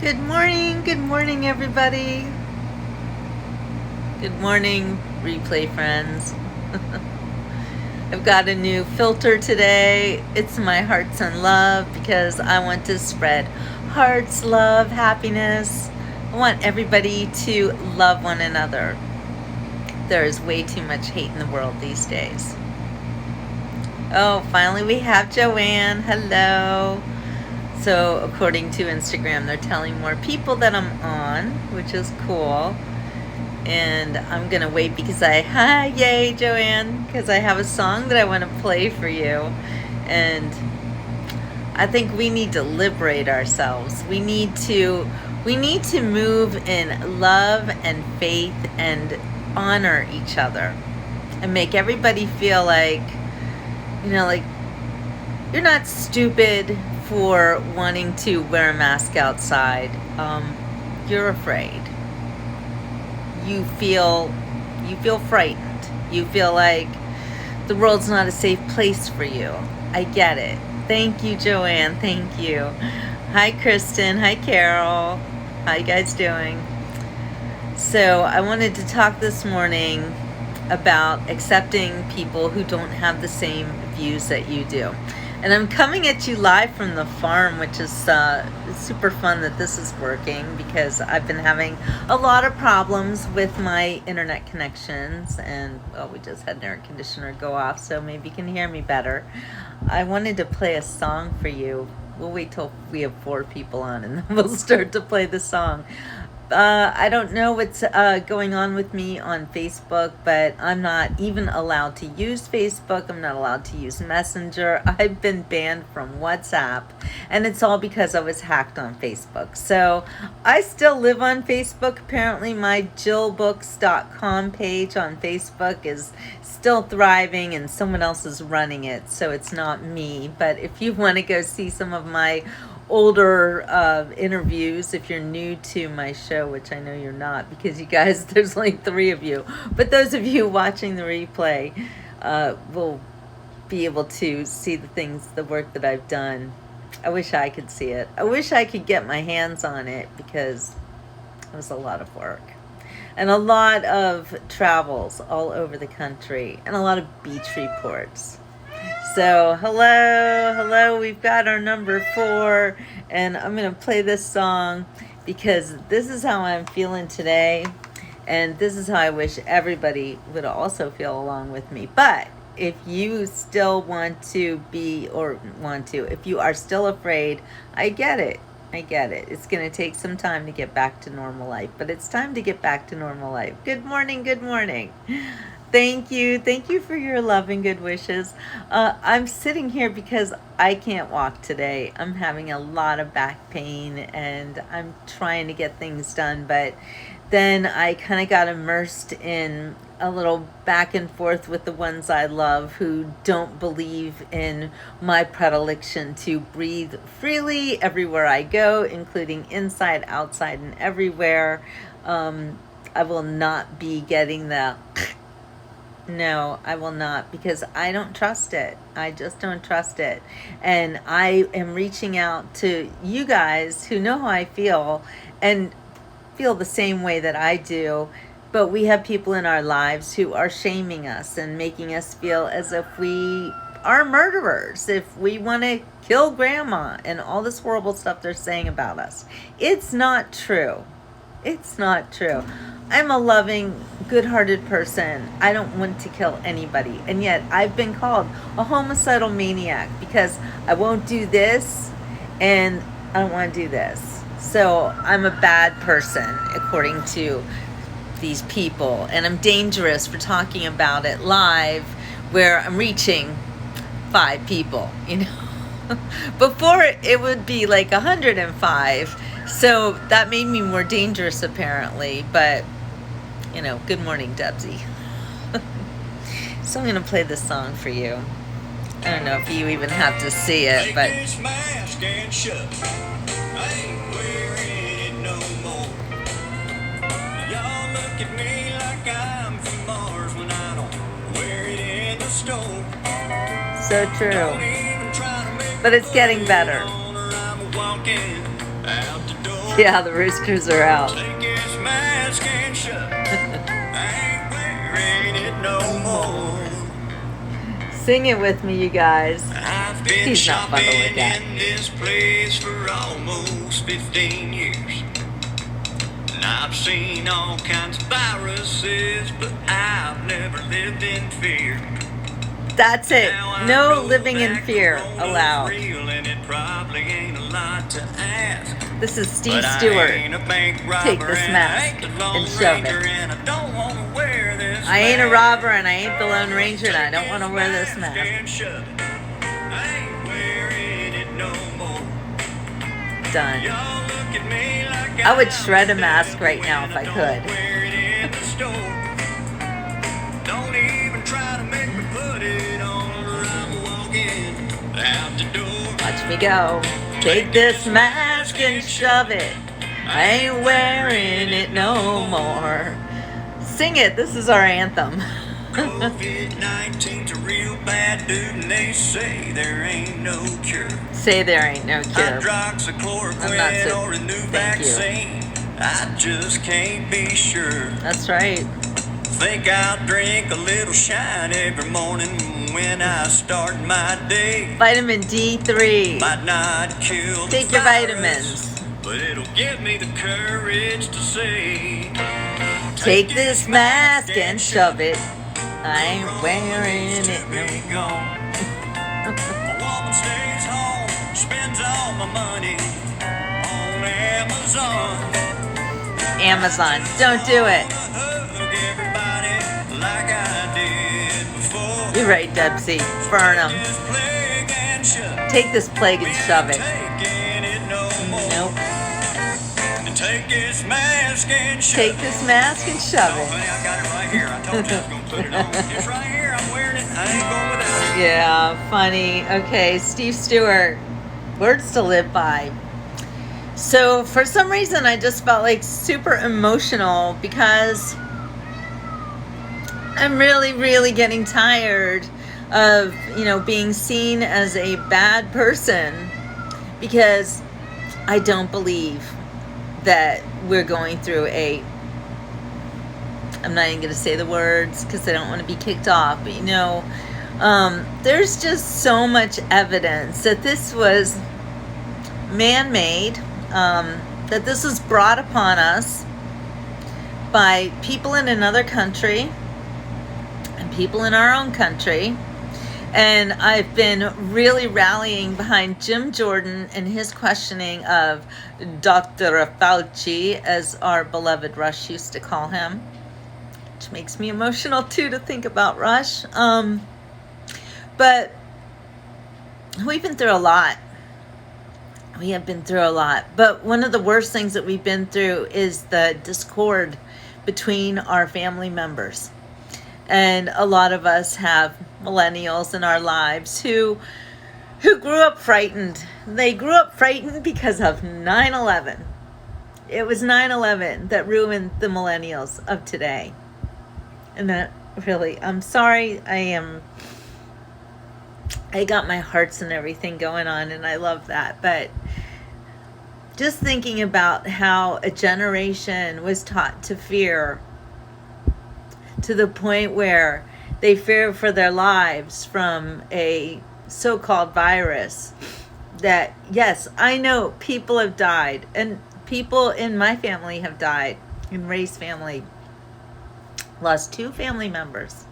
Good morning, everybody. Good morning, replay friends. I've got a new filter today. It's my hearts and love because I want to spread hearts, love, happiness. I want everybody to love one another. There is way too much hate in the world these days. Oh, finally we have Joanne. Hello. So according to Instagram, they're telling more people that I'm on, which is cool. And I'm gonna wait because yay Joanne, because I have a song that I want to play for you. And I think we need to liberate ourselves. We need to move in love and faith and honor each other and make everybody feel like, like you're not stupid for wanting to wear a mask outside. You're afraid. You feel frightened. You feel like the world's not a safe place for you. I get it. Thank you, Joanne. Thank you. Hi, Kristen. Hi, Carol. How you guys doing? So I wanted to talk this morning about accepting people who don't have the same views that you do. And I'm coming at you live from the farm, which is super fun that this is working because I've been having a lot of problems with my internet connections. And, well, we just had an air conditioner go off, so maybe you can hear me better. I wanted to play a song for you. We'll wait till we have 4 people on and then we'll start to play the song. I don't know what's going on with me on Facebook, but I'm not even allowed to use Facebook. I'm not allowed to use Messenger. I've been banned from WhatsApp, and it's all because I was hacked on Facebook. So I still live on Facebook. Apparently my jillbooks.com page on Facebook is still thriving and someone else is running it, so it's not me. But if you want to go see some of my older interviews, if you're new to my show, which I know you're not because you guys, there's like 3 of you, but those of you watching the replay will be able to see the work that I've done. I wish I could see it. I wish I could get my hands on it because it was a lot of work and a lot of travels all over the country and a lot of beach reports. So hello, we've got our number 4, and I'm gonna play this song because this is how I'm feeling today, and this is how I wish everybody would also feel along with me. But if you still if you are still afraid, I get it. It's gonna take some time to get back to normal life, but it's time to get back to normal life. Good morning. Thank you for your love and good wishes. I'm sitting here because I can't walk today. I'm having a lot of back pain and I'm trying to get things done, but then I kind of got immersed in a little back and forth with the ones I love who don't believe in my predilection to breathe freely everywhere I go, including inside, outside, and everywhere. I will not be getting the no, I will not, because I don't trust it. I just don't trust it. And I am reaching out to you guys who know how I feel and feel the same way that I do. But we have people in our lives who are shaming us and making us feel as if we are murderers, if we want to kill grandma and all this horrible stuff they're saying about us. It's not true. It's not true. I'm a loving, good-hearted person. I don't want to kill anybody. And yet I've been called a homicidal maniac because I won't do this and I don't want to do this. So I'm a bad person according to these people. And I'm dangerous for talking about it live where I'm reaching 5 people, Before it would be like 105. So that made me more dangerous apparently, but good morning, Dubsy. So I'm gonna play this song for you. I don't know if you even have to see it, but so true. But it's getting better. Yeah, the roosters are out. Take his mask and shove it. I ain't wearing it no more. Sing it with me, you guys. I've been He's not fun to look shopping at. in this place for almost 15 years. And I've seen all kinds of viruses, but I've never lived in fear. That's it. Now I No know living in that fear corona's allowed. real, and it probably ain't a lot to ask. This is Steve But I Stewart. ain't a bank robber, Take this and mask I ain't the Lone and shove Ranger, it. and I don't want to wear this I ain't a mask. robber and I ain't the Lone Ranger and I don't want to wear this mask. And shove it. I ain't wearing it no more. Done. Y'all look at me like I would I'm shred a mask right when now if I don't could. wear it in the store. Don't even try to make me put it on or I'm walking out the door. Watch me go. Take this mask and shove it. I ain't wearing it no more. Sing it. This is our anthem. COVID-19's a real bad dude, and they say there ain't no cure. Say there ain't no cure. I'm not Hydroxychloroquine so- or a new thank you. vaccine. I just can't be sure. That's right. Think I'll drink a little shine every morning when I start my day. Vitamin D3. Might not kill the Take your virus, vitamins. but it'll give me the courage to say, Take this mask and shove it. I ain't wearing it no more. A woman stays home, spends all my money on Amazon. Amazon. Don't do it. Hug everybody like I did before. You're right, Debsy. Burn them. This plague and shove. Take this plague and shove it. Taking it no more. Nope. And take this mask and shove Take it. this mask and shove Oh, it. honey, I got it right here. I told you I was gonna put it on. It's right here. I'm wearing it. I ain't going without it. Yeah, funny. Okay, Steve Stewart. Words to live by. So for some reason I just felt like super emotional because I'm really getting tired of, being seen as a bad person because I don't believe that we're going through I'm not even going to say the words because I don't want to be kicked off, but there's just so much evidence that this was man-made, that this was brought upon us by people in another country and people in our own country. And I've been really rallying behind Jim Jordan and his questioning of Dr. Fauci, as our beloved Rush used to call him, which makes me emotional too to think about Rush. But we've been through a lot. We have been through a lot. But one of the worst things that we've been through is the discord between our family members. And a lot of us have millennials in our lives who grew up frightened. They grew up frightened because of 9/11. It was 9/11 that ruined the millennials of today. And that really, I'm sorry, I got my hearts and everything going on, and I love that. But just thinking about how a generation was taught to fear to the point where they fear for their lives from a so-called virus that, yes, I know people have died, and people in my family have died, in Ray's family, lost 2 family members.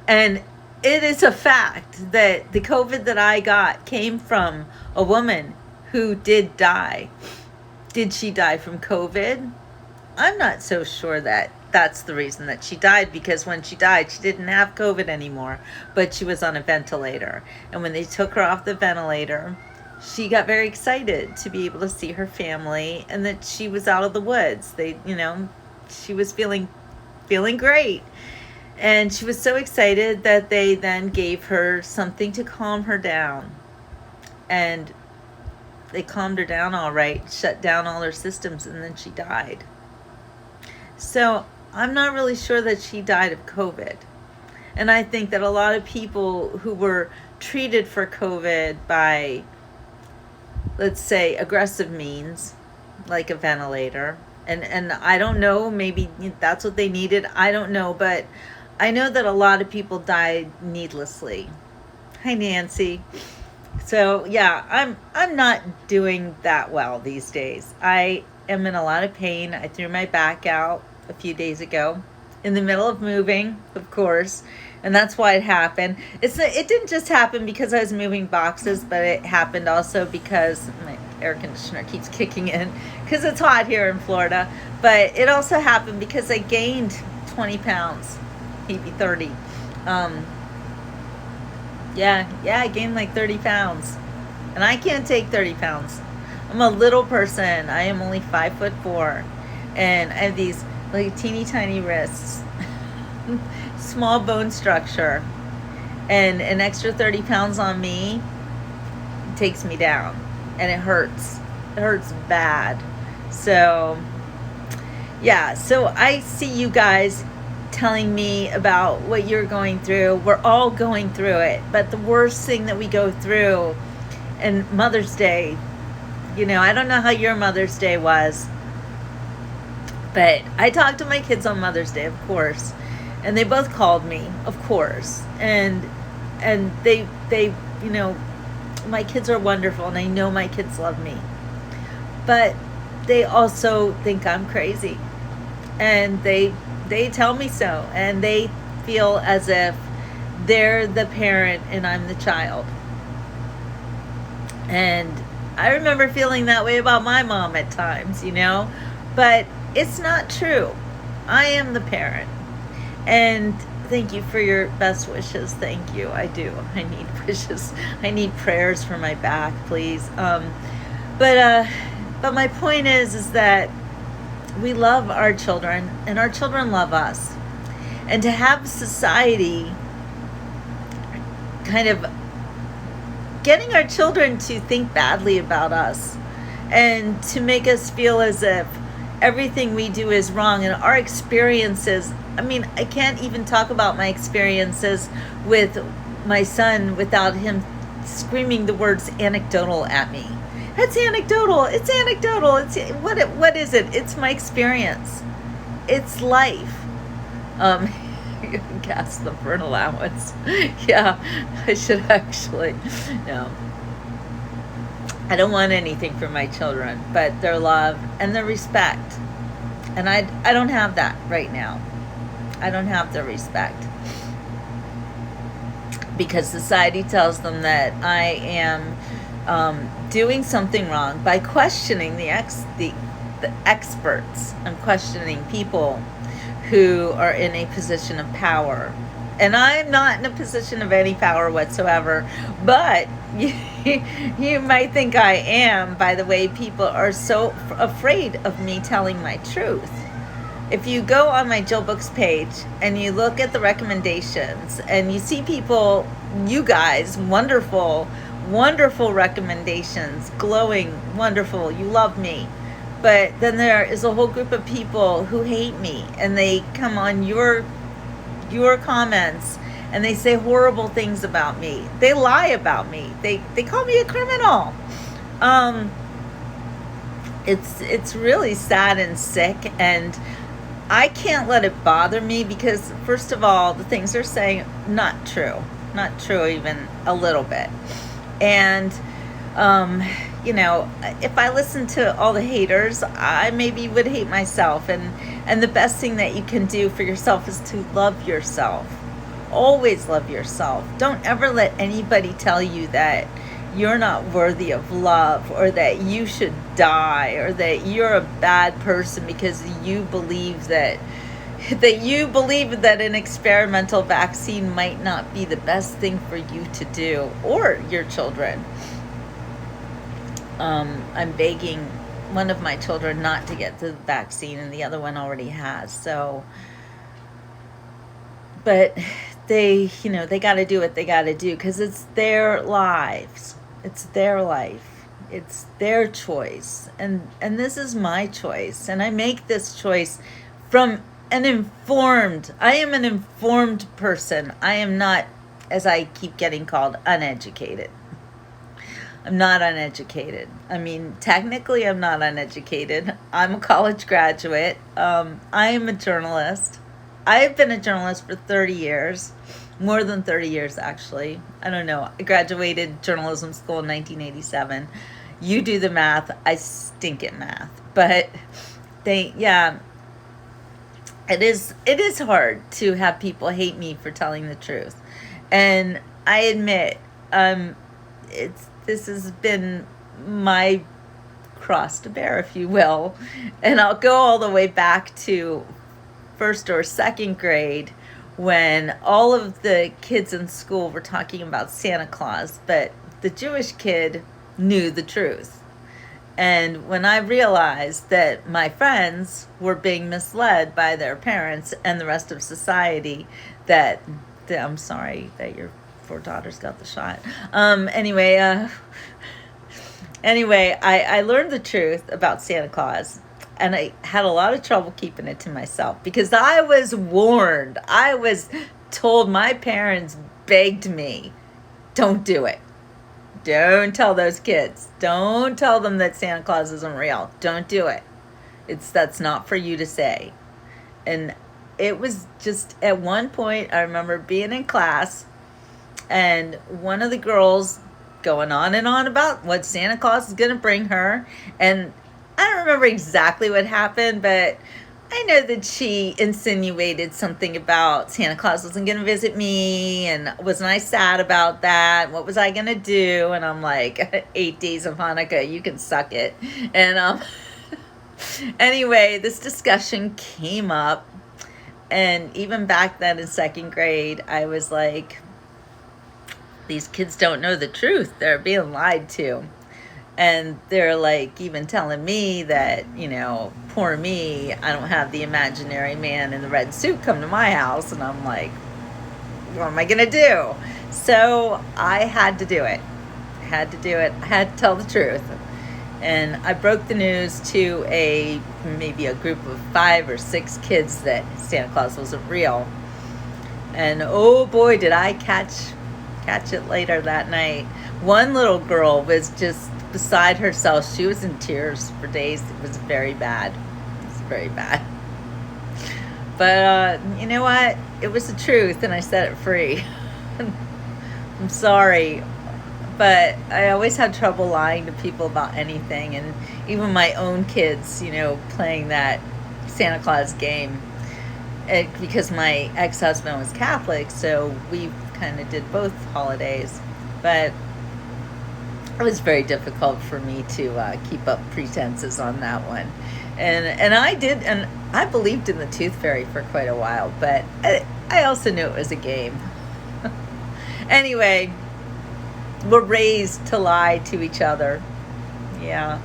And it is a fact that the COVID that I got came from a woman who did die. Did she die from COVID? I'm not so sure that that's the reason that she died, because when she died, she didn't have COVID anymore, but she was on a ventilator. And when they took her off the ventilator, she got very excited to be able to see her family and that she was out of the woods. She was feeling great. And she was so excited that they then gave her something to calm her down. And they calmed her down all right, shut down all her systems, and then she died. So I'm not really sure that she died of COVID. And I think that a lot of people who were treated for COVID by, let's say, aggressive means, like a ventilator. And I don't know, maybe that's what they needed. I don't know, but I know that a lot of people died needlessly. Hi, Nancy. So yeah, I'm not doing that well these days. I am in a lot of pain. I threw my back out a few days ago in the middle of moving, of course, and that's why it happened. It didn't just happen because I was moving boxes, but it happened also because my air conditioner keeps kicking in because it's hot here in Florida. But it also happened because I gained 20 pounds, maybe 30. Yeah, I gained like 30 pounds. And I can't take 30 pounds. I'm a little person. I am only 5'4". And I have these like teeny tiny wrists, small bone structure. And an extra 30 pounds on me takes me down. And it hurts. It hurts bad. So, yeah. So I see you guys telling me about what you're going through. We're all going through it, but the worst thing that we go through, and Mother's Day, I don't know how your Mother's Day was, but I talked to my kids on Mother's Day, of course, and they both called me, of course, and they my kids are wonderful, and I know my kids love me, but they also think I'm crazy, and they tell me so, and they feel as if they're the parent and I'm the child. And I remember feeling that way about my mom at times, but it's not true. I am the parent. And thank you for your best wishes. Thank you. I do. I need wishes. I need prayers for my back, please. But my point is that we love our children, and our children love us. And to have society kind of getting our children to think badly about us and to make us feel as if everything we do is wrong, and our experiences, I can't even talk about my experiences with my son without him screaming the words anecdotal at me. It's anecdotal. It's anecdotal. What is it? It's my experience. It's life. Gas them for an allowance. Yeah, I should actually. No. I don't want anything for my children, but their love and their respect. And I don't have that right now. I don't have their respect. Because society tells them that I am doing something wrong by questioning the experts. I'm questioning people who are in a position of power. And I'm not in a position of any power whatsoever, but you might think I am by the way people are so afraid of me telling my truth. If you go on my Jill Books page and you look at the recommendations and you see people, you guys, wonderful recommendations, glowing, wonderful, you love me. But then there is a whole group of people who hate me, and they come on your comments and they say horrible things about me. They lie about me. They call me a criminal. It's really sad and sick, and I can't let it bother me because, first of all, the things they're saying, not true even a little bit. And if I listen to all the haters, I maybe would hate myself. And the best thing that you can do for yourself is to love yourself. Always love yourself. Don't ever let anybody tell you that you're not worthy of love, or that you should die, or that you're a bad person because you believe that an experimental vaccine might not be the best thing for you to do or your children. I'm begging one of my children not to get the vaccine, and the other one already has. So, but they got to do what they got to do because it's their lives. It's their life. It's their choice. And this is my choice. And I make this choice from I am an informed person. I am not, as I keep getting called, uneducated. I'm not uneducated. I mean, technically, I'm not uneducated. I'm a college graduate. I am a journalist. I've been a journalist for 30 years, more than 30 years, actually. I don't know. I graduated journalism school in 1987. You do the math. I stink at math. But yeah, it is hard to have people hate me for telling the truth. And I admit, this has been my cross to bear, if you will. And I'll go all the way back to first or second grade when all of the kids in school were talking about Santa Claus, but the Jewish kid knew the truth. And when I realized that my friends were being misled by their parents and the rest of society, that I'm sorry that your four daughters got the shot. Anyway, I learned the truth about Santa Claus, and I had a lot of trouble keeping it to myself because I was warned. I was told, my parents begged me, don't do it. Don't tell those kids. Don't tell them that Santa Claus isn't real. Don't do it. That's not for you to say. And it was just at one point, I remember being in class and one of the girls going on and on about what Santa Claus is going to bring her. And I don't remember exactly what happened, but I know that she insinuated something about Santa Claus wasn't going to visit me, and wasn't I sad about that? What was I going to do? And I'm like, 8 days of Hanukkah, you can suck it. And anyway, this discussion came up, and even back then in second grade, I was like, these kids don't know the truth. They're being lied to. And they're like even telling me that, poor me, I don't have the imaginary man in the red suit come to my house. And I'm like, what am I going to do? So I had to do it. I had to tell the truth. And I broke the news to maybe a group of 5 or 6 kids that Santa Claus wasn't real. And oh boy, did I catch it later that night. One little girl was just beside herself. She was in tears for days. It was very bad. But you know what? It was the truth, and I set it free. I'm sorry, but I always had trouble lying to people about anything, and even my own kids, playing that Santa Claus game. Because my ex-husband was Catholic, so we kind of did both holidays. But it was very difficult for me to keep up pretenses on that one. And I believed in the Tooth Fairy for quite a while, but I also knew it was a game. Anyway, we're raised to lie to each other. Yeah.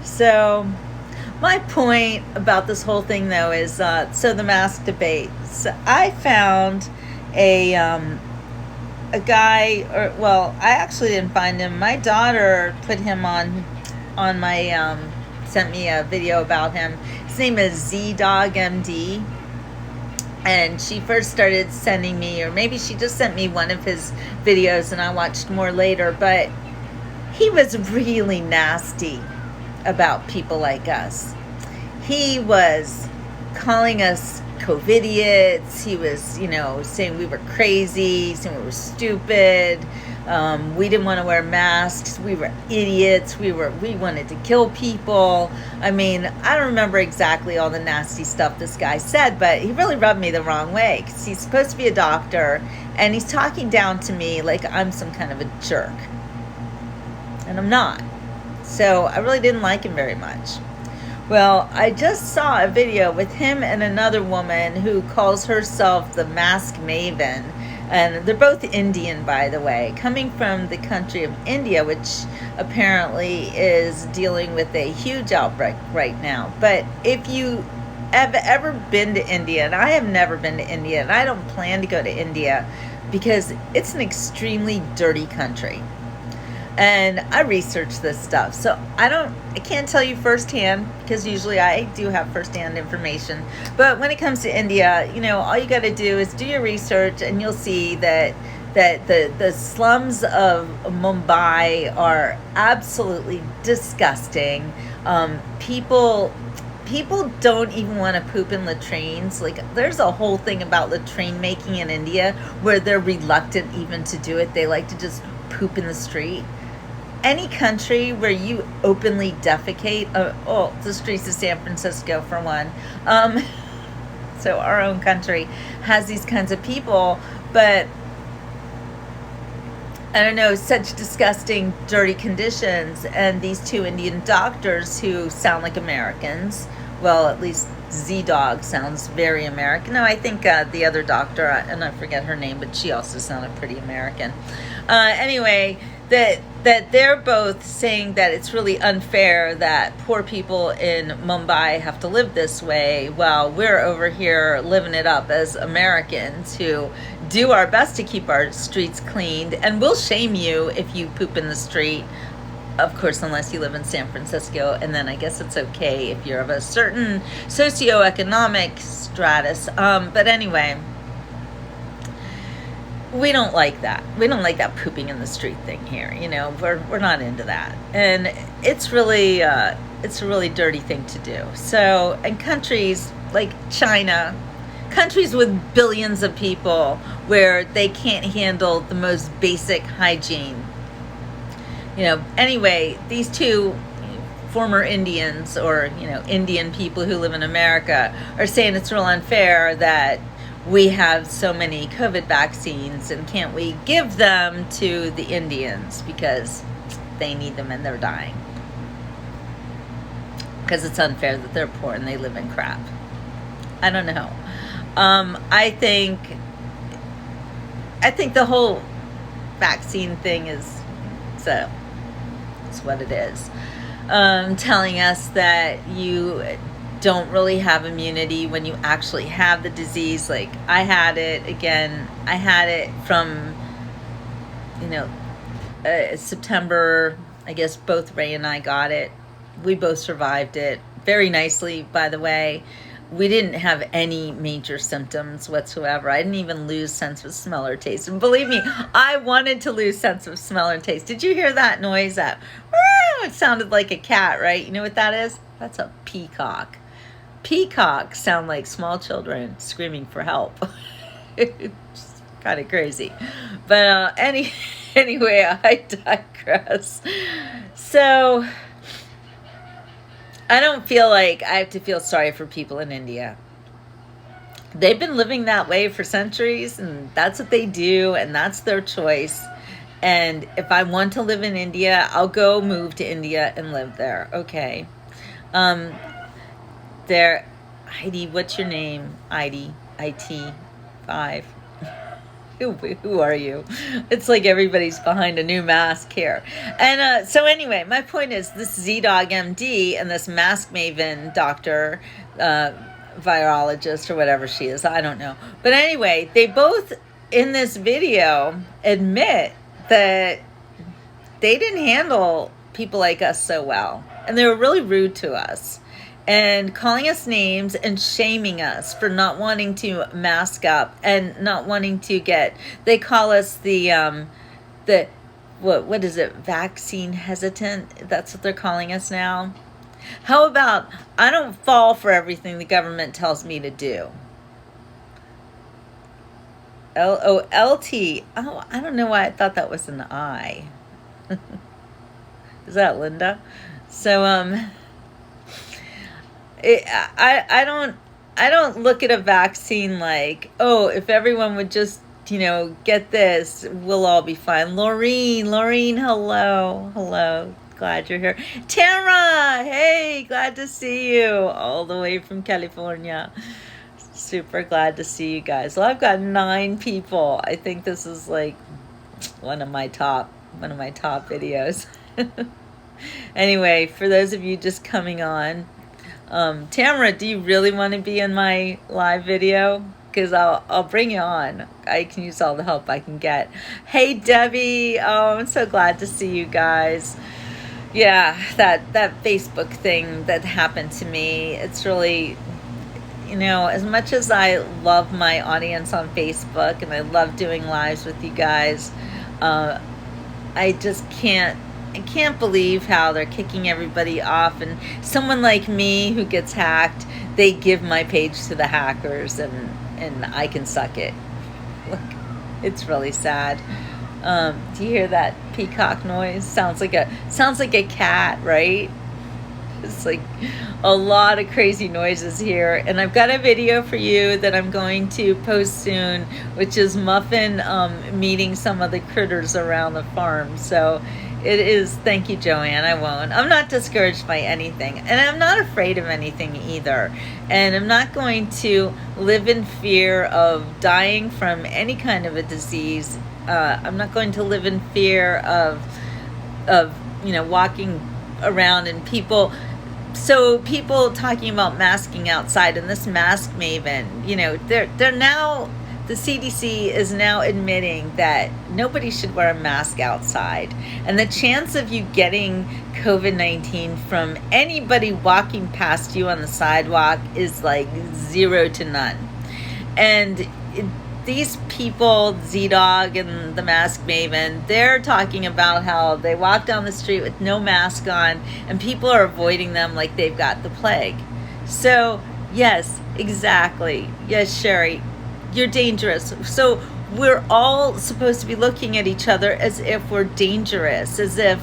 So my point about this whole thing, though, is so the mask debate. So I found a guy, I actually didn't find him. My daughter put him on my, sent me a video about him. His name is ZDogMD. And she first started sending me, or maybe she just sent me one of his videos and I watched more later, but he was really nasty about people like us. He was calling us COVIDiots. He was, saying we were crazy, saying we were stupid. We didn't want to wear masks. We were idiots. We wanted to kill people. I mean, I don't remember exactly all the nasty stuff this guy said, but he really rubbed me the wrong way because he's supposed to be a doctor and he's talking down to me like I'm some kind of a jerk. And I'm not. So I really didn't like him very much. Well, I just saw a video with him and another woman who calls herself the Mask Maven. And they're both Indian, by the way, coming from the country of India, which apparently is dealing with a huge outbreak right now. But if you have ever been to India, and I have never been to India, and I don't plan to go to India because it's an extremely dirty country. And I researched this stuff, so I can't tell you firsthand because usually I do have firsthand information. But when it comes to India, all you got to do is do your research, and you'll see that that the slums of Mumbai are absolutely disgusting. People don't even want to poop in latrines. Like, there's a whole thing about latrine making in India where they're reluctant even to do it. They like to just poop in the street. Any country where you openly defecate, the streets of San Francisco for one. So our own country has these kinds of people, but I don't know, such disgusting, dirty conditions. And these two Indian doctors who sound like Americans, well, at least Z-Dog sounds very American. No, I think the other doctor, and I forget her name, but she also sounded pretty American. Anyway, that they're both saying that it's really unfair that poor people in Mumbai have to live this way while we're over here living it up as Americans who do our best to keep our streets cleaned, and we'll shame you if you poop in the street, of course, unless you live in San Francisco, and then I guess it's okay if you're of a certain socioeconomic stratus. But anyway, we don't like that. We don't like that pooping in the street thing here. You know, we're not into that, and it's really a really dirty thing to do. So, in countries like China, countries with billions of people where they can't handle the most basic hygiene. You know, anyway, these two former Indians, or, you know, Indian people who live in America, are saying it's real unfair that we have so many COVID vaccines, and can't we give them to the Indians because they need them and they're dying. Because it's unfair that they're poor and they live in crap. I don't know. I think the whole vaccine thing is, so it's what it is. Telling us that you don't really have immunity when you actually have the disease. Like, I had it from, you know, September. I guess both Ray and I got it. We both survived it very nicely, by the way. We didn't have any major symptoms whatsoever. I didn't even lose sense of smell or taste. And believe me, I wanted to lose sense of smell and taste. Did you hear that noise? That it sounded like a cat, right? You know what that is? That's a peacock. Peacocks sound like small children screaming for help. It's kind of crazy. But anyway, I digress. So I don't feel like I have to feel sorry for people in India. They've been living that way for centuries, and that's what they do, and that's their choice. And if I want to live in India, I'll go move to India and live there. Okay. Heidi, what's your name? Heidi, IT5. Who are you? It's like everybody's behind a new mask here. And so anyway, my point is, this Z-Dog MD and this mask maven doctor, virologist or whatever she is, I don't know. But anyway, they both in this video admit that they didn't handle people like us so well. And they were really rude to us, and calling us names and shaming us for not wanting to mask up and not wanting to they call us the what is it, vaccine hesitant? That's what they're calling us now. How about, I don't fall for everything the government tells me to do. LOLT. Oh, I don't know why I thought that was an I. Is that Linda? So I don't look at a vaccine like, oh, if everyone would just, get this, we'll all be fine. Laureen, hello. Glad you're here. Tara, hey, glad to see you all the way from California. Super glad to see you guys. Well, I've got 9 people. I think this is like one of my top videos. Anyway, for those of you just coming on, Tamara, do you really want to be in my live video? Because I'll bring you on. I can use all the help I can get. Hey, Debbie. Oh, I'm so glad to see you guys. Yeah, that Facebook thing that happened to me, it's really, you know, as much as I love my audience on Facebook and I love doing lives with you guys, uh, I just can't. I can't believe how they're kicking everybody off, and someone like me who gets hacked, they give my page to the hackers, and I can suck it. Look, it's really sad. Do you hear that peacock noise? Sounds like a cat, right? It's like a lot of crazy noises here. And I've got a video for you that I'm going to post soon, which is Muffin meeting some of the critters around the farm. So it is, thank you, Joanne. I won't. I'm not discouraged by anything. And I'm not afraid of anything either. And I'm not going to live in fear of dying from any kind of a disease. I'm not going to live in fear of walking around and people talking about masking outside, and this mask maven, they're now, the CDC is now admitting that nobody should wear a mask outside, and the chance of you getting COVID-19 from anybody walking past you on the sidewalk is like 0 to none. And these people, Z-Dog and the Mask Maven, they're talking about how they walk down the street with no mask on and people are avoiding them like they've got the plague. So, yes, exactly. Yes, Sherry, you're dangerous. So we're all supposed to be looking at each other as if we're dangerous, as if,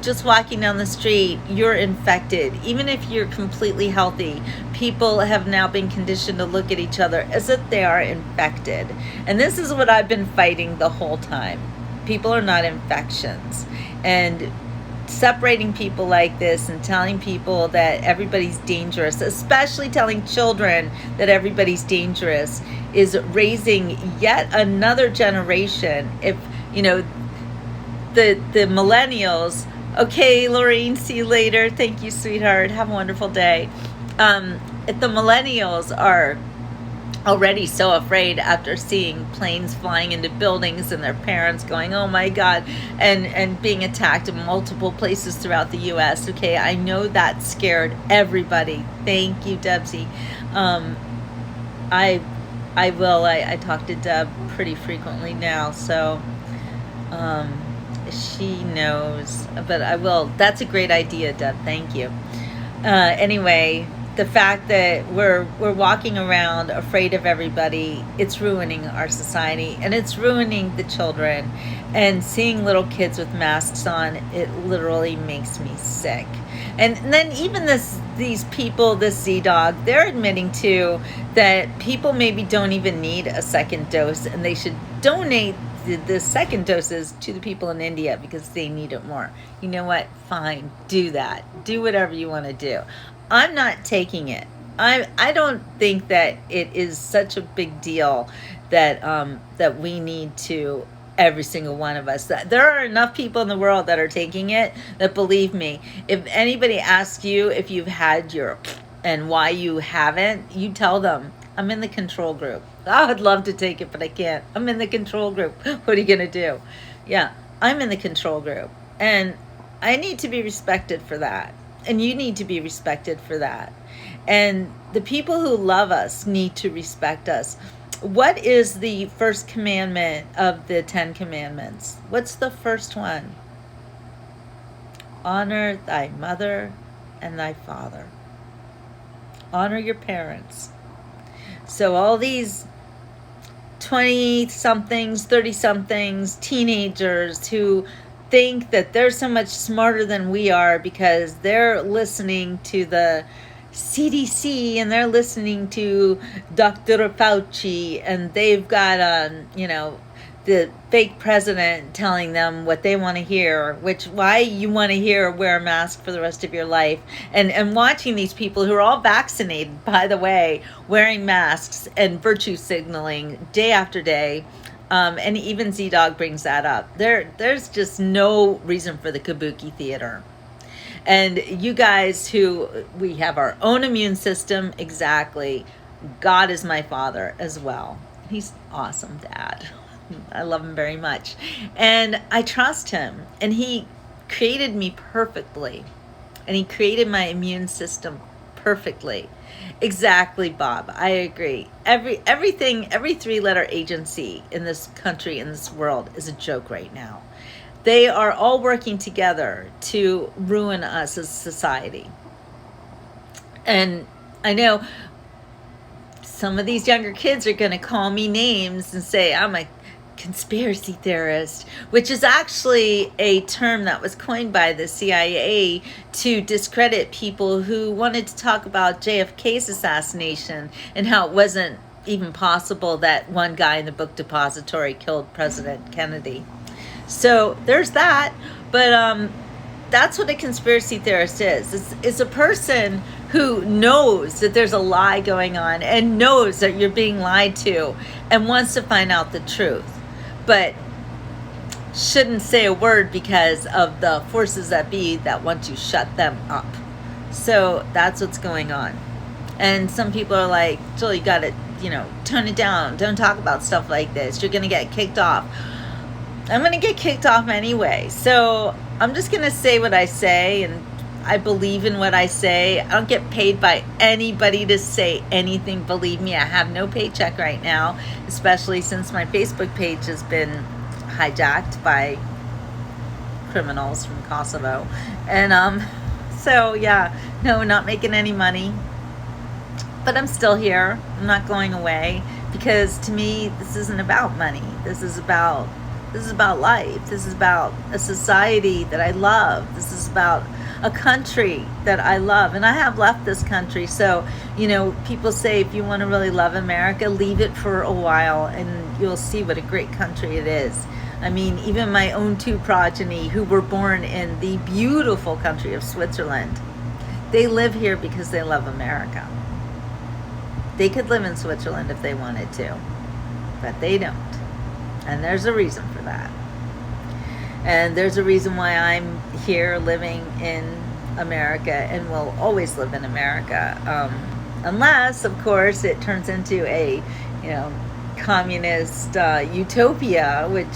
just walking down the street, you're infected. Even if you're completely healthy, people have now been conditioned to look at each other as if they are infected. And this is what I've been fighting the whole time. People are not infections. And separating people like this and telling people that everybody's dangerous, especially telling children that everybody's dangerous, is raising yet another generation. If, the millennials, okay, Lorraine, see you later. Thank you, sweetheart. Have a wonderful day. If the millennials are already so afraid after seeing planes flying into buildings and their parents going, oh my God, and being attacked in multiple places throughout the US. Okay, I know that scared everybody. Thank you, Debsy. I talk to Deb pretty frequently now, so she knows, but I will. That's a great idea, Deb. Thank you. Anyway, the fact that we're walking around afraid of everybody, it's ruining our society and it's ruining the children. And seeing little kids with masks on, it literally makes me sick. And then even these people, this Z-Dog, they're admitting too that people maybe don't even need a second dose and they should donate the second doses to the people in India because they need it more. You know what? Fine. Do that. Do whatever you want to do. I'm not taking it. I don't think that it is such a big deal that we need to, every single one of us. There are enough people in the world that are taking it that, believe me, if anybody asks you if you've had your and why you haven't, you tell them, I'm in the control group. I would love to take it, but I can't. I'm in the control group. What are you going to do? Yeah, I'm in the control group. And I need to be respected for that. And you need to be respected for that. And the people who love us need to respect us. What is the first commandment of the 10 commandments? What's the first one? Honor thy mother and thy father. Honor your parents. So all these 20-somethings, 30-somethings, teenagers who think that they're so much smarter than we are because they're listening to the CDC and they're listening to Dr. Fauci and they've got the fake president telling them what they want to hear, why you want to hear wear a mask for the rest of your life, and watching these people who are all vaccinated, by the way, wearing masks and virtue signaling day after day. And even Z-Dog brings that up. There's just no reason for the kabuki theater. And you guys we have our own immune system, exactly. God is my father as well. He's awesome, Dad. I love him very much. And I trust him. And he created me perfectly. And he created my immune system perfectly. Exactly, Bob. I agree. Everything, every three-letter agency in this country, in this world, is a joke right now. They are all working together to ruin us as a society. And I know some of these younger kids are going to call me names and say I'm a conspiracy theorist, which is actually a term that was coined by the CIA to discredit people who wanted to talk about JFK's assassination and how it wasn't even possible that one guy in the book depository killed President Kennedy. So there's that. But that's what a conspiracy theorist is. It's a person who knows that there's a lie going on and knows that you're being lied to and wants to find out the truth, but shouldn't say a word because of the forces that be that want to shut them up. So that's what's going on. And some people are like, Jill, you got to, tone it down. Don't talk about stuff like this. You're going to get kicked off. I'm going to get kicked off anyway. So I'm just going to say what I say, and I believe in what I say. I don't get paid by anybody to say anything. Believe me, I have no paycheck right now, especially since my Facebook page has been hijacked by criminals from Kosovo. And so yeah, no, not making any money. But I'm still here. I'm not going away, because to me this isn't about money. This is about life. This is about a society that I love. This is about a country that I love. And I have left this country. So, people say if you want to really love America, leave it for a while and you'll see what a great country it is. I mean, even my own two progeny who were born in the beautiful country of Switzerland, they live here because they love America. They could live in Switzerland if they wanted to, but they don't. And there's a reason for that. And there's a reason why I'm here living in America and will always live in America. Unless, of course, it turns into a, communist utopia, which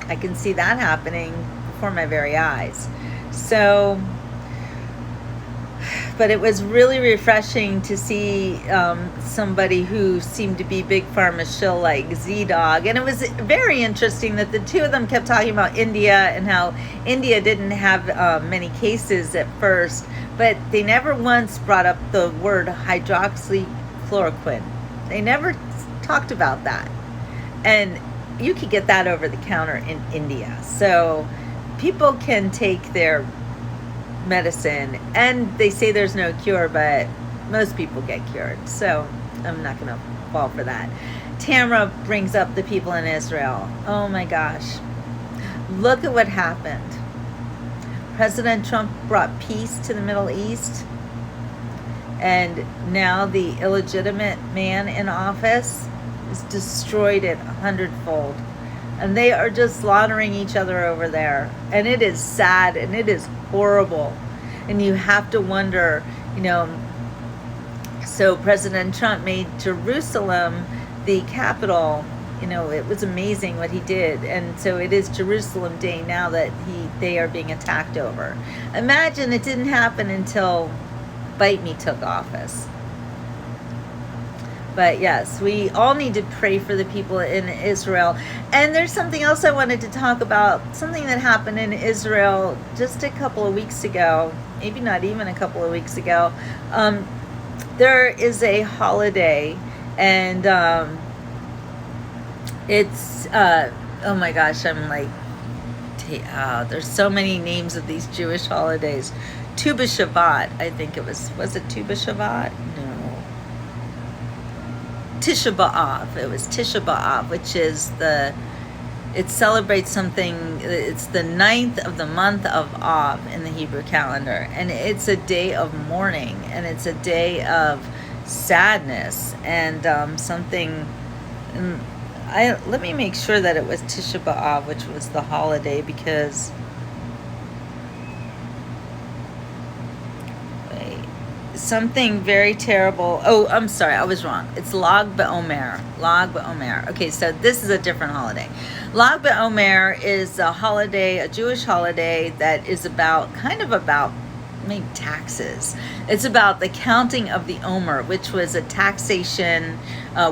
I can see that happening before my very eyes. So, but it was really refreshing to see somebody who seemed to be big pharma shill like Z-Dog. And it was very interesting that the two of them kept talking about India and how India didn't have many cases at first, but they never once brought up the word hydroxychloroquine. They never talked about that. And you could get that over the counter in India. So people can take their medicine, and they say there's no cure, but most people get cured. So I'm not going to fall for that. Tamara brings up the people in Israel. Oh my gosh. Look at what happened. President Trump brought peace to the Middle East, and now the illegitimate man in office has destroyed it 100-fold. And they are just slaughtering each other over there. And it is sad and it is horrible. And you have to wonder, so President Trump made Jerusalem the capital. It was amazing what he did. And so it is Jerusalem Day now that they are being attacked over. Imagine it didn't happen until Bite Me took office. But yes, we all need to pray for the people in Israel. And there's something else I wanted to talk about, something that happened in Israel just a couple of weeks ago, maybe not even a couple of weeks ago. There is a holiday, and it's, oh my gosh, I'm like, there's so many names of these Jewish holidays. Tu B'Shavat, I think it was it Tu B'Shavat? No. Tisha B'Av. It was Tisha B'Av, which is it celebrates something. It's the 9th of the month of Av in the Hebrew calendar. And it's a day of mourning, and it's a day of sadness, and something. Let me make sure that it was Tisha B'Av, which was the holiday, because something very terrible. Oh, I'm sorry, I was wrong. It's Lag BaOmer. Lag BaOmer. Okay, so this is a different holiday. Lag BaOmer is a holiday, a Jewish holiday that is about maybe taxes. It's about the counting of the Omer, which was a taxation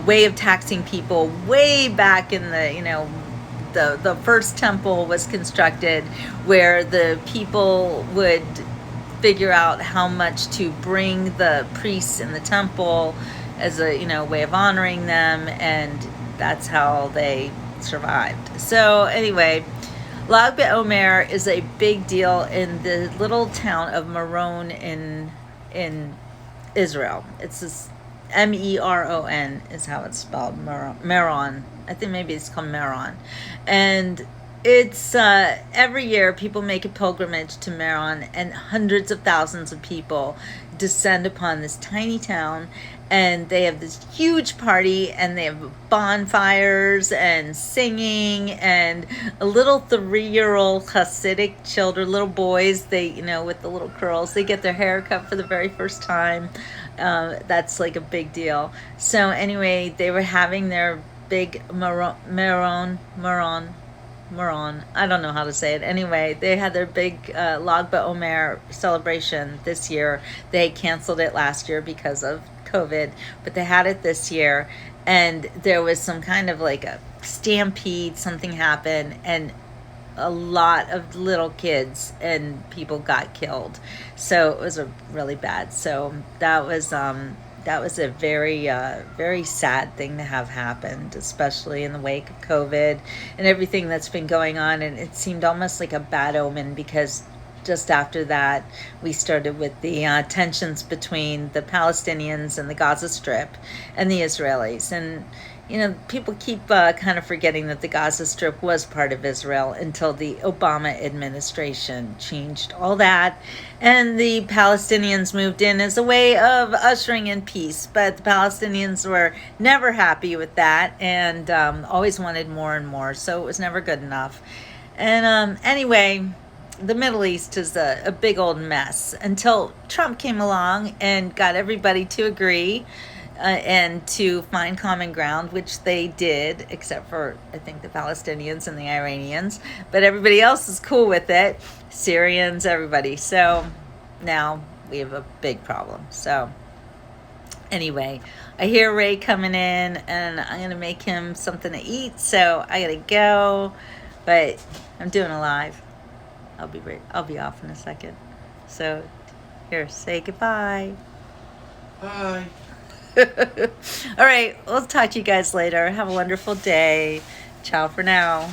way of taxing people way back in the, the first temple was constructed, where the people would figure out how much to bring the priests in the temple as a way of honoring them, and that's how they survived. So anyway, Lag BaOmer is a big deal in the little town of Meron in Israel. It's this Meron is how it's spelled. Meron. I think maybe it's called Meron. And it's every year people make a pilgrimage to Meron, and hundreds of thousands of people descend upon this tiny town, and they have this huge party, and they have bonfires and singing, and a little 3-year-old Hasidic children, little boys, they with the little curls, they get their hair cut for the very first time. That's like a big deal. So anyway, they were having their big Meron, I don't know how to say it. Anyway, they had their big Lag BaOmer celebration this year. They canceled it last year because of COVID, but they had it this year, and there was some kind of like a stampede, something happened, and a lot of little kids and people got killed. So it was a really bad. So that was a very very sad thing to have happened, especially in the wake of COVID and everything that's been going on. And it seemed almost like a bad omen, because just after that we started with the tensions between the Palestinians and the Gaza Strip and the Israelis. And people keep kind of forgetting that the Gaza Strip was part of Israel until the Obama administration changed all that, and the Palestinians moved in as a way of ushering in peace. But the Palestinians were never happy with that, and always wanted more and more, so it was never good enough. And anyway, the Middle East is a big old mess until Trump came along and got everybody to agree and to find common ground, which they did, except for, I think, the Palestinians and the Iranians. But everybody else is cool with it. Syrians, everybody. So now we have a big problem. So anyway, I hear Ray coming in, and I'm going to make him something to eat. So I got to go. But I'm doing a live. I'll be off in a second. So here, say goodbye. Bye. All right, we'll talk to you guys later. Have a wonderful day. Ciao for now.